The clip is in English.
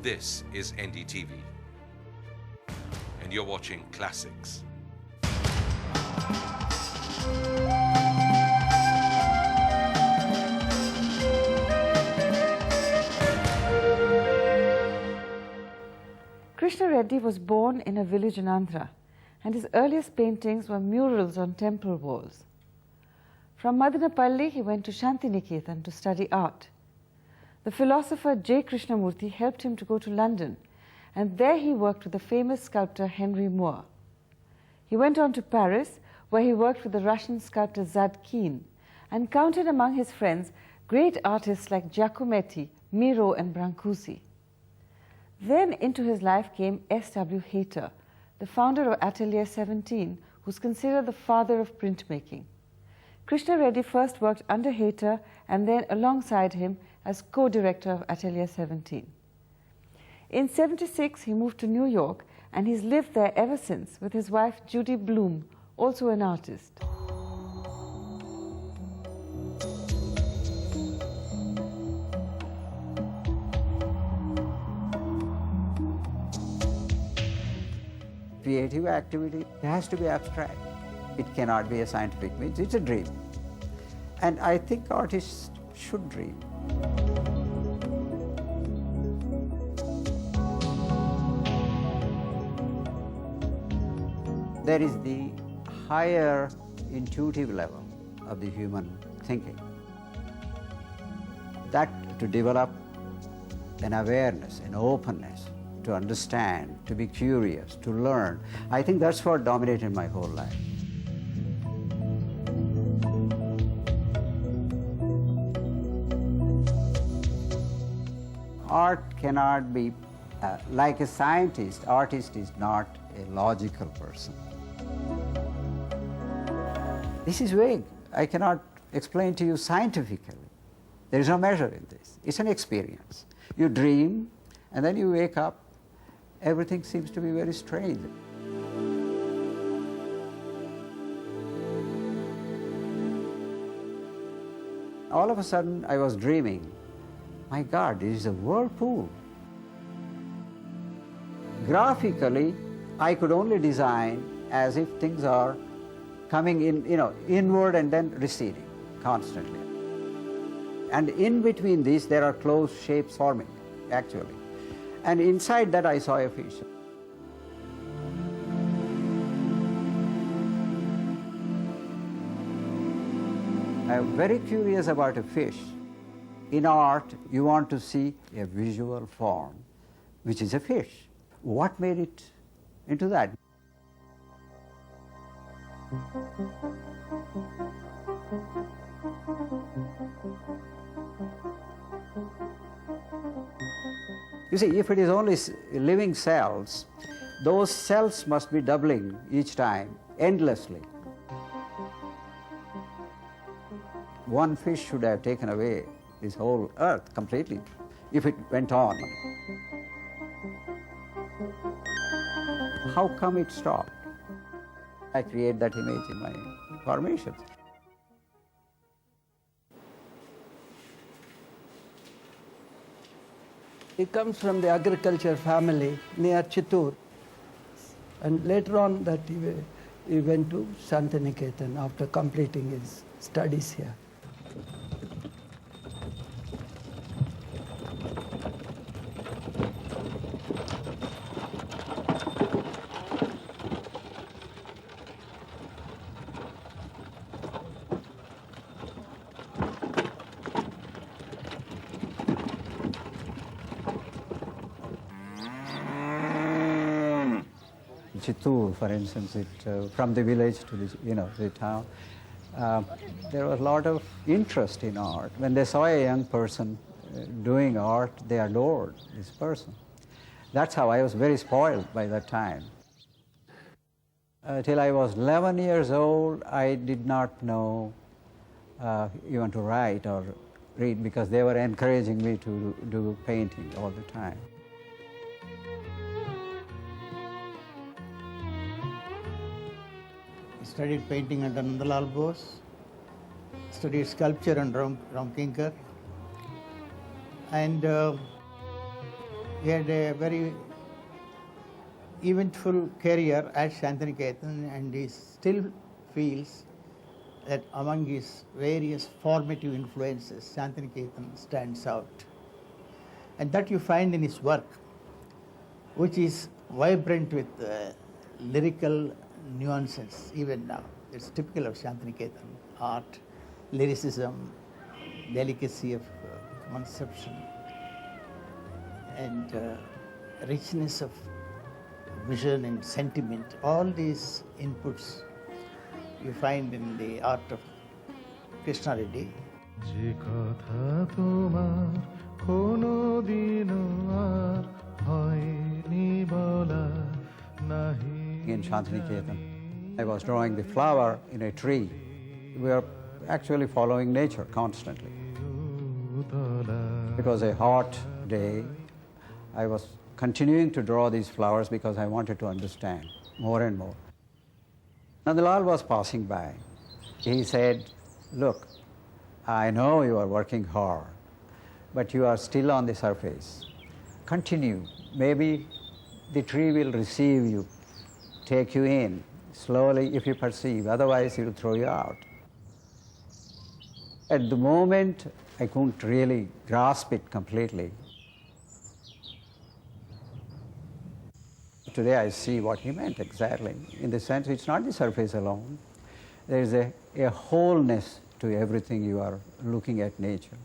This is NDTV, and you're watching Classics. Krishna Reddy was born in a village in Andhra, and his earliest paintings were murals on temple walls. From Madanapalli, he went to Santiniketan to study art. The philosopher J. Krishnamurti helped him to go to London, and there he worked with the famous sculptor Henry Moore. He went on to Paris, where he worked with the Russian sculptor Zadkine, and counted among his friends great artists like Giacometti, Miro, and Brancusi. Then into his life came S.W. Hayter, the founder of Atelier 17, who's considered the father of printmaking. Krishna Reddy first worked under Hayter and then alongside him as co-director of Atelier 17. In 1976, he moved to New York, and he's lived there ever since with his wife Judy Bloom, also an artist. Creative activity has to be abstract. It cannot be a scientific means. It's a dream. And I think artists should dream. There is the higher intuitive level of the human thinking. That to develop an awareness, an openness, to understand, to be curious, to learn. I think that's what dominated my whole life. Art cannot be, like a scientist, artist is not a logical person. This is vague. I cannot explain to you scientifically. There is no measure in this. It's an experience. You dream, and then you wake up. Everything seems to be very strange. All of a sudden, I was dreaming, my God, this is a whirlpool. Graphically, I could only design as if things are coming in, inward and then receding constantly. And in between these, there are closed shapes forming, actually. And inside that, I saw a fish. I'm very curious about a fish. In art, you want to see a visual form, which is a fish. What made it into that? You see, if it is only living cells, those cells must be doubling each time, endlessly. One fish should have taken away this whole earth completely, if it went on. How come it stopped? I create that image in my formations. He comes from the agriculture family near Chittoor. And later on that he went to Santiniketan after completing his studies here. Chittoor, for instance, from the village to the town, there was a lot of interest in art. When they saw a young person doing art, they adored this person. That's how I was very spoiled by that time. Till I was 11 years old, I did not know even to write or read, because they were encouraging me to do painting all the time. Studied painting under Nandalal Bose, studied sculpture under Ram Kinkar, and He had a very eventful career at Santiniketan, and he still feels that among his various formative influences, Santiniketan stands out. And that you find in his work, which is vibrant with lyrical nuances even now. It's typical of Santiniketan art, lyricism, delicacy of conception, and richness of vision and sentiment. All these inputs you find in the art of Krishna Reddy. In Santiniketan, I was drawing the flower in a tree. We are actually following nature constantly. It was a hot day. I was continuing to draw these flowers because I wanted to understand more and more. Nandalal was passing by. He said, "Look, I know you are working hard, but you are still on the surface. Continue. Maybe the tree will receive you, take you in, slowly if you perceive, otherwise it will throw you out." At the moment, I couldn't really grasp it completely. Today I see what he meant exactly. In the sense, it's not the surface alone. There is a wholeness to everything you are looking at nature.